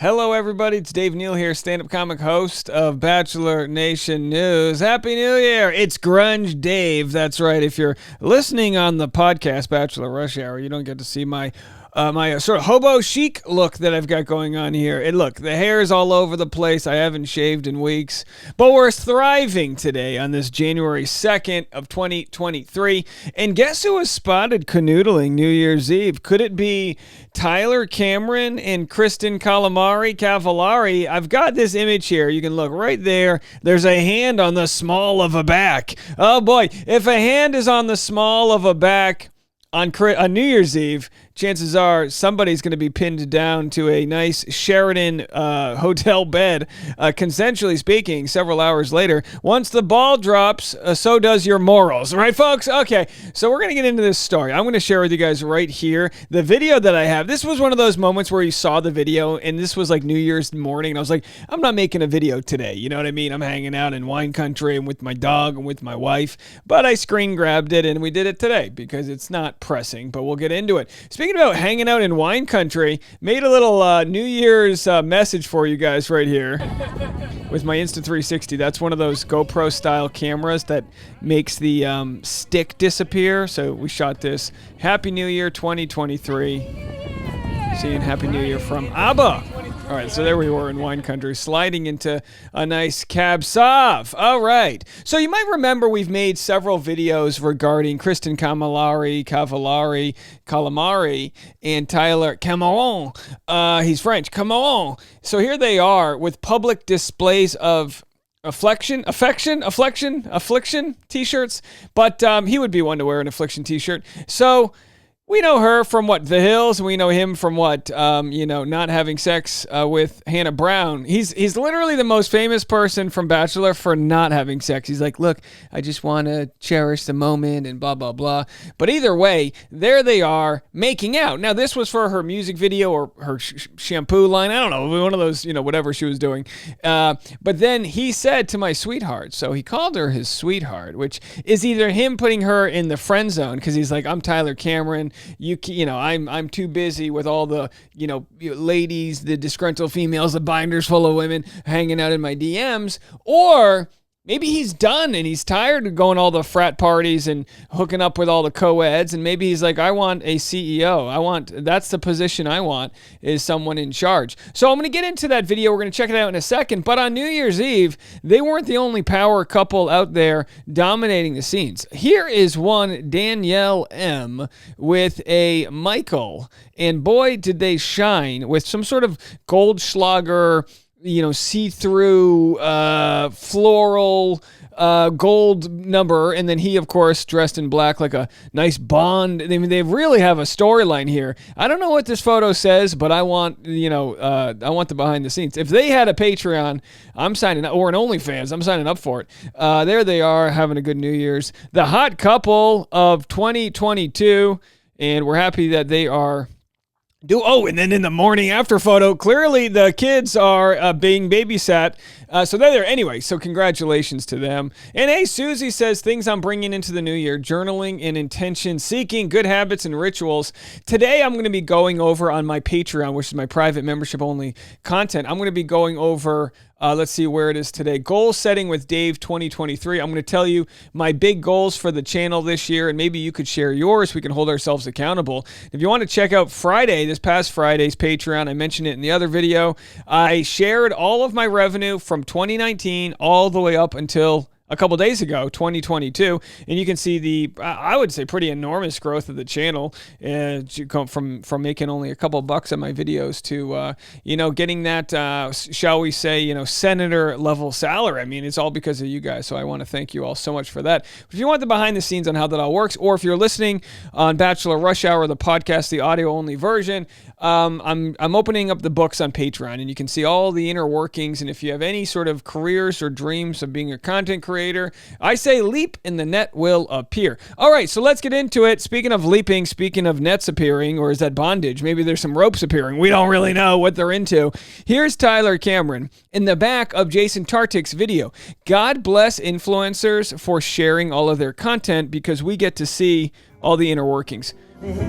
Hello, everybody. It's Dave Neal here, stand-up comic host of Bachelor Nation News. Happy New Year! It's Grunge Dave. That's right. If you're listening on the podcast Bachelor Rush Hour, you don't get to see my sort of hobo chic look that I've got going on here. And look, the hair is all over the place. I haven't shaved in weeks, but we're thriving today on this January 2nd of 2023. And guess who was spotted canoodling New Year's Eve? Could it be Tyler Cameron and Kristin Cavallari? I've got this image here. You can look right there. There's a hand on the small of a back. Oh boy, if a hand is on the small of a back on New Year's Eve, chances are somebody's going to be pinned down to a nice Sheraton hotel bed, consensually speaking, several hours later. Once the ball drops, so does your morals. Right, folks? Okay, so we're going to get into this story. I'm going to share with you guys right here the video that I have. This was one of those moments where you saw the video, and this was like New Year's morning, and I was like, I'm not making a video today. You know what I mean? I'm hanging out in wine country and with my dog and with my wife, but I screen grabbed it, and we did it today because it's not pressing, but we'll get into it. Speaking about hanging out in wine country, made a little New Year's message for you guys right here with my Insta360. That's one of those GoPro style cameras that makes the stick disappear. So we shot this. Happy New Year 2023. Seeing Happy New Year from ABBA. All right, so there we were in wine country, sliding into a nice cab sauv. All right. So you might remember we've made several videos regarding Kristin Cavallari, and Tyler Cameron. He's French. Cameron. So here they are with public displays of affliction t-shirts. But he would be one to wear an affliction t-shirt. So we know her from what? The Hills. We know him from what? Not having sex with Hannah Brown. He's literally the most famous person from Bachelor for not having sex. He's like, look, I just want to cherish the moment and blah, blah, blah. But either way, there they are making out. Now, this was for her music video or her shampoo line. I don't know, one of those, whatever she was doing. But then he said to my sweetheart, so he called her his sweetheart, which is either him putting her in the friend zone because he's like, I'm Tyler Cameron. I'm too busy with all the, ladies, the disgruntled females, the binders full of women hanging out in my DMs. Or maybe he's done and he's tired of going all the frat parties and hooking up with all the co-eds. And maybe he's like, I want a CEO. That's the position I want, is someone in charge. So I'm going to get into that video. We're going to check it out in a second. But on New Year's Eve, they weren't the only power couple out there dominating the scenes. Here is one Danielle M with a Michael. And boy, did they shine with some sort of Goldschlager, see-through, floral, gold number, and then he, of course, dressed in black like a nice Bond. I mean, they really have a storyline here. I don't know what this photo says, but I want the behind the scenes. If they had a Patreon, I'm signing up, or an OnlyFans, I'm signing up for it. There they are, having a good New Year's. The hot couple of 2022, and we're happy that they are. And then in the morning after photo, clearly the kids are being babysat. So they're there. Anyway, so congratulations to them. And hey, Susie says, things I'm bringing into the new year: journaling and intention seeking, good habits and rituals. Today, I'm going to be going over on my Patreon, which is my private membership only content. I'm going to be going over, let's see where it is today. Goal setting with Dave 2023. I'm going to tell you my big goals for the channel this year, and maybe you could share yours. We can hold ourselves accountable. If you want to check out this past Friday's Patreon, I mentioned it in the other video. I shared all of my revenue from 2019 all the way up until a couple days ago, 2022, and you can see the, I would say, pretty enormous growth of the channel, from making only a couple bucks on my videos to, getting that, shall we say, senator level salary. I mean, it's all because of you guys, so I want to thank you all so much for that. If you want the behind the scenes on how that all works, or if you're listening on Bachelor Rush Hour, the podcast, the audio only version, I'm opening up the books on Patreon, and you can see all the inner workings. And if you have any sort of careers or dreams of being a content creator, I say leap and the net will appear. All right, so let's get into it. Speaking of leaping, speaking of nets appearing, or is that bondage? Maybe there's some ropes appearing. We don't really know what they're into. Here's Tyler Cameron in the back of Jason Tartick's video. God bless influencers for sharing all of their content, because we get to see all the inner workings.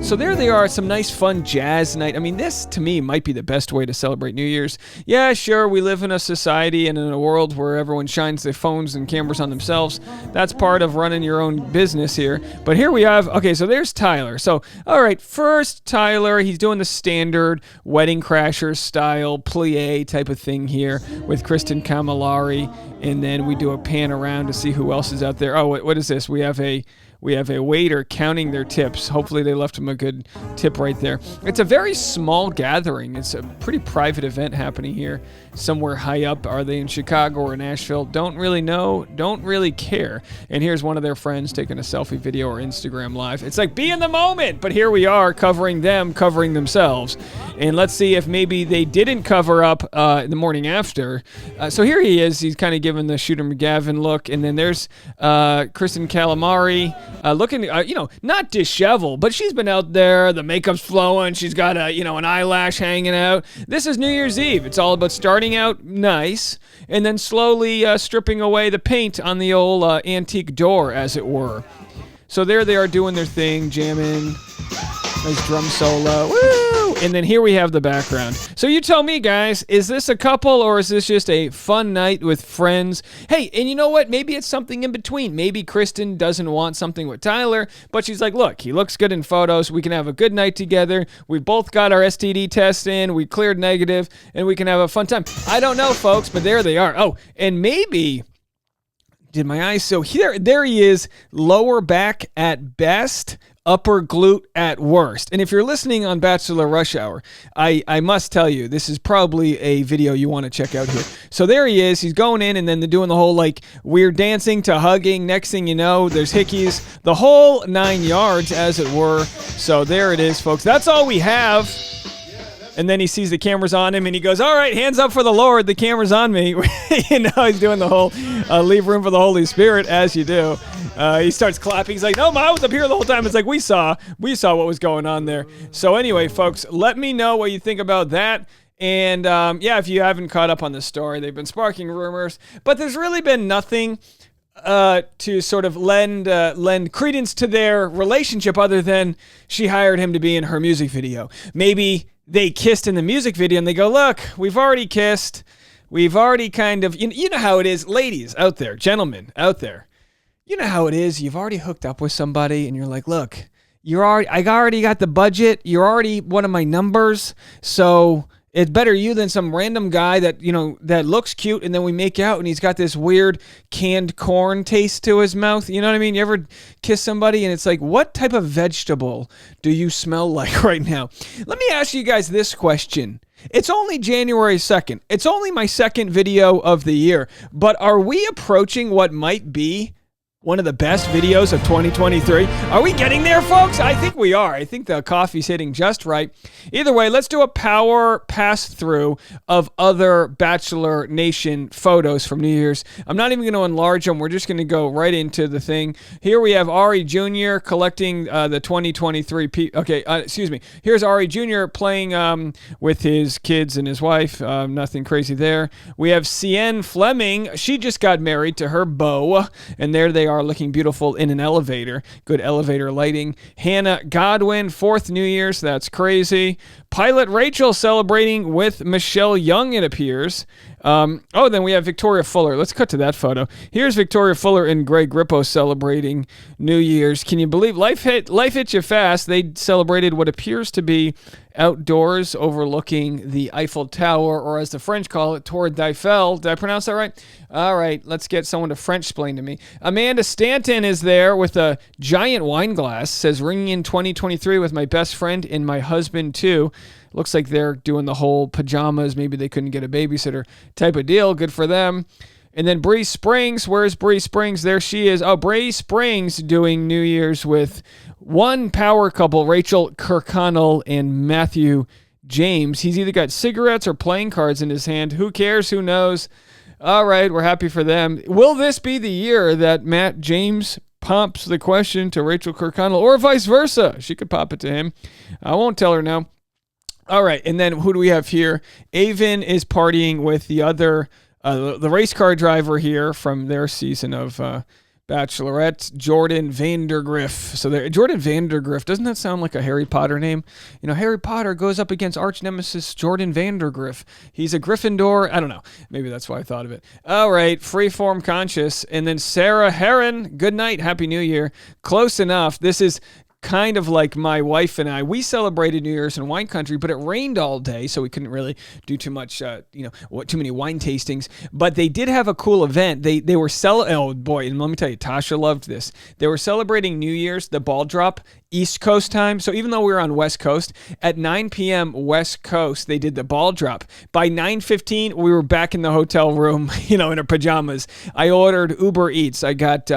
So there they are, some nice fun jazz night. I mean, this to me might be the best way to celebrate New Year's. Yeah, sure, we live in a society and in a world where everyone shines their phones and cameras on themselves. That's part of running your own business here. But here we have, okay, so there's Tyler. So, all right, first Tyler, he's doing the standard Wedding Crashers style plie type of thing here with Kristin Cavallari. And then we do a pan around to see who else is out there. Oh, what is this? We have a waiter counting their tips. Hopefully they left him a good tip right there. It's a very small gathering. It's a pretty private event happening here somewhere high up. Are they in Chicago or Nashville? Don't really know. Don't really care. And here's one of their friends taking a selfie video or Instagram live. It's like, be in the moment. But here we are covering them, covering themselves. And let's see if maybe they didn't cover up the morning after. So here he is. He's kind of giving the Shooter McGavin look. And then there's Kristin Cavallari. Looking, not disheveled, but she's been out there. The makeup's flowing. She's got an eyelash hanging out. This is New Year's Eve. It's all about starting out nice and then slowly stripping away the paint on the old antique door, as it were. So there they are doing their thing, jamming. Nice drum solo. Woo! And then here we have the background. So you tell me, guys, is this a couple or is this just a fun night with friends? Hey, and you know what? Maybe it's something in between. Maybe Kristin doesn't want something with Tyler, but she's like, look, he looks good in photos. We can have a good night together. We both got our STD test in. We cleared negative, and we can have a fun time. I don't know, folks, but there they are. Oh, and maybe... Did my eyes? So there he is, lower back at best, upper glute at worst. And if you're listening on Bachelor Rush Hour, I must tell you, this is probably a video you want to check out here. So there he is. He's going in, and then they're doing the whole, weird dancing to hugging. Next thing you know, there's hickeys. The whole 9 yards, as it were. So there it is, folks. That's all we have. And then he sees the cameras on him, and he goes, all right, hands up for the Lord. The camera's on me. He's doing the whole leave room for the Holy Spirit, as you do. He starts clapping. He's like, no, I was up here the whole time. It's like, we saw what was going on there. So anyway, folks, let me know what you think about that. And, if you haven't caught up on the story, they've been sparking rumors. But there's really been nothing to sort of lend credence to their relationship other than she hired him to be in her music video. Maybe they kissed in the music video and they go, look, we've already kissed. We've already kind of, you know how it is, ladies out there, gentlemen out there. You know how it is. You've already hooked up with somebody and you're like, look, I already got the budget. You're already one of my numbers. So it's better you than some random guy that, that looks cute, and then we make out and he's got this weird canned corn taste to his mouth. You know what I mean? You ever kiss somebody and it's like, what type of vegetable do you smell like right now? Let me ask you guys this question. It's only January 2nd. It's only my second video of the year, but are we approaching what might be one of the best videos of 2023. Are we getting there, folks? I think we are. I think the coffee's hitting just right. Either way, let's do a power pass-through of other Bachelor Nation photos from New Year's. I'm not even going to enlarge them. We're just going to go right into the thing. Here we have Ari Jr. collecting the 2023... Here's Ari Jr. playing with his kids and his wife. Nothing crazy there. We have Sienna Fleming. She just got married to her beau, and there they are looking beautiful in an elevator. Good elevator lighting. Hannah Godwin, 4th New Year's. That's crazy. Pilot Rachel celebrating with Michelle Young, it appears. Then we have Victoria Fuller. Let's cut to that photo. Here's Victoria Fuller and Greg Grippo celebrating New Year's. Can you believe life hit you fast? They celebrated what appears to be outdoors overlooking the Eiffel Tower, or as the French call it, Tour d'Eiffel. Did I pronounce that right? All right, let's get someone to French-splain to me. Amanda Stanton is there with a giant wine glass. Says, ringing in 2023 with my best friend and my husband, too. Looks like they're doing the whole pajamas. Maybe they couldn't get a babysitter type of deal. Good for them. And then Bree Springs. Where's Bree Springs? There she is. Oh, Bree Springs doing New Year's with one power couple, Rachel Kirkconnell and Matthew James. He's either got cigarettes or playing cards in his hand. Who cares? Who knows? All right, we're happy for them. Will this be the year that Matt James pops the question to Rachel Kirkconnell, or vice versa? She could pop it to him. I won't tell her now. All right, and then who do we have here? Avon is partying with the other, the race car driver here from their season of Bachelorette, Jordan Vandergriff. So Jordan Vandergriff, doesn't that sound like a Harry Potter name? You know, Harry Potter goes up against arch nemesis Jordan Vandergriff. He's a Gryffindor. I don't know. Maybe that's why I thought of it. All right, Freeform Conscious. And then Sarah Heron, good night, Happy New Year. Close enough. This is kind of like my wife and I. We celebrated New Year's in wine country, but it rained all day, so we couldn't really do too much, too many wine tastings. But they did have a cool event. They were oh boy, and let me tell you, Tasha loved this. They were celebrating New Year's, the ball drop, East Coast time. So even though we were on West Coast, at 9 p.m. West Coast, they did the ball drop. By 9:15, we were back in the hotel room, in our pajamas. I ordered Uber Eats. I got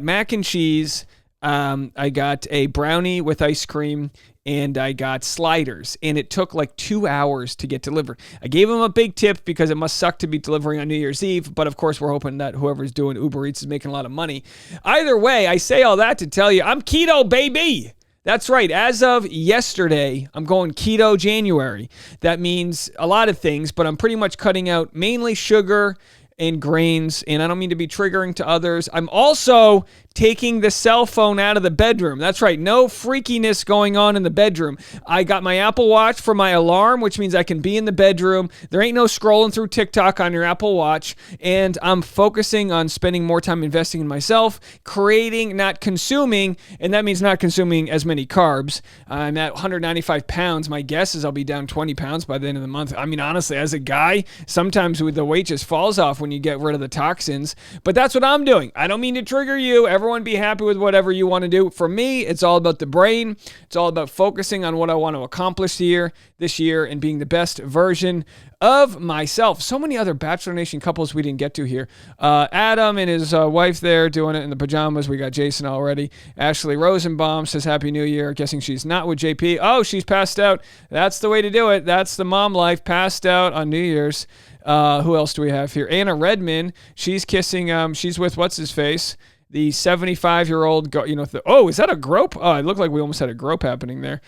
mac and cheese. I got a brownie with ice cream, and I got sliders, and it took like 2 hours to get delivered. I gave them a big tip because it must suck to be delivering on New Year's Eve, but of course we're hoping that whoever's doing Uber Eats is making a lot of money. Either way, I say all that to tell you, I'm keto, baby! That's right. As of yesterday, I'm going keto January. That means a lot of things, but I'm pretty much cutting out mainly sugar and grains, and I don't mean to be triggering to others. I'm also taking the cell phone out of the bedroom. That's right, no freakiness going on in the bedroom. I got my Apple Watch for my alarm, which means I can be in the bedroom. There ain't no scrolling through TikTok on your Apple Watch, and I'm focusing on spending more time investing in myself, creating, not consuming, and that means not consuming as many carbs. I'm at 195 pounds. My guess is I'll be down 20 pounds by the end of the month. I mean, honestly, as a guy, sometimes the weight just falls off when you get rid of the toxins, but that's what I'm doing. I don't mean to trigger you. Everyone be happy with whatever you want to do. For me, it's all about the brain. It's all about focusing on what I want to accomplish this year and being the best version of myself. So many other Bachelor Nation couples we didn't get to here. Adam and his wife there doing it in the pajamas. We got Jason already. Ashley Rosenbaum says Happy New Year. Guessing she's not with JP. Oh, she's passed out. That's the way to do it. That's the mom life. Passed out on New Year's. Who else do we have here? Anna Redman. She's kissing. She's with what's his face? The 75-year-old. Is that a grope? Oh, it looked like we almost had a grope happening there.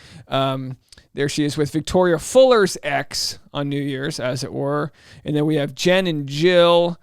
There she is with Victoria Fuller's ex on New Year's, as it were. And then we have Jen and Jill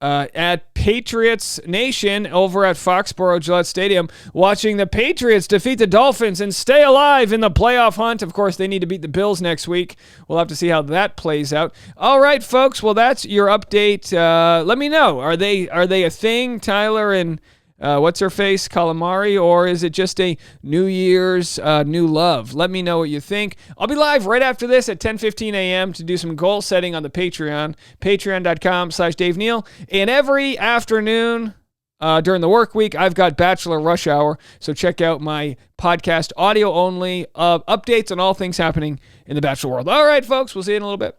at Patriots Nation over at Foxborough Gillette Stadium, watching the Patriots defeat the Dolphins and stay alive in the playoff hunt. Of course, they need to beat the Bills next week. We'll have to see how that plays out. All right, folks. Well, that's your update. Let me know. Are they a thing, Tyler and what's her face, Calamari, or is it just a New Year's new love? Let me know what you think. I'll be live right after this at 10:15 a.m. to do some goal setting on the Patreon, patreon.com/Dave Neal. And every afternoon during the work week, I've got Bachelor Rush Hour, so check out my podcast, audio only, updates on all things happening in the Bachelor world. All right, folks, we'll see you in a little bit.